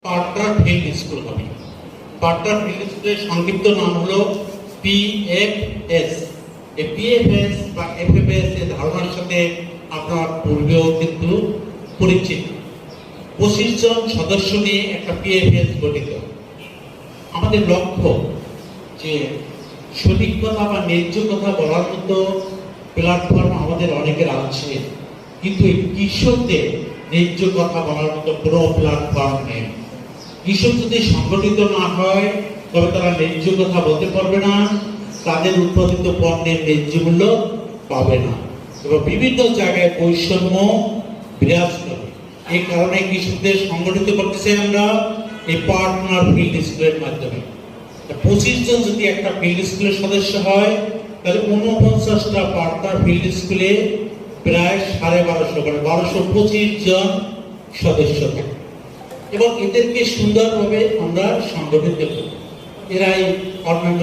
Partner field school হবে। Partner field স্কুলের সংক্ষিপ্ত নাম হলো পিএফএস। এই পিএফএস বা এফএফএস এর ধারণার সাথে আপনার পূর্বেও কিন্তু পরিচিত। 25 জন সদস্য নিয়ে একটা পিএফএস গঠিত। আমাদের লক্ষ্য যে সঠিক কথা বা ন্যায্য কথা বলার মতো প্ল্যাটফর্ম আমাদের অনেকের আছে, কিন্তু এই কৃষকদের ন্যায্য কথা বলার মতো কোনো প্ল্যাটফর্ম নেই। কৃষক যদি সংগঠিত না হয় তবে তারা ন্যায্য কথা বলতে পারবে না, তাদের উৎপাদিত পণ্যের ন্যায্য মূল্য পাবে না এবং বিভিন্ন জায়গায় বৈষম্য বিরাজ করে। এই কারণে কৃষকদের সংগঠিত করতেছে আমরা এই পার্টনার ফিল্ড স্কুলের মাধ্যমে। 25 জন যদি একটা ফিল্ড স্কুলের সদস্য হয় তাহলে 49টা পার্টনার ফিল্ড স্কুলে প্রায় 1250 জন সদস্য থাকে এবং এদেরকে সুন্দরভাবে আমরা সংগঠিত করি। এরাই অন্যান্য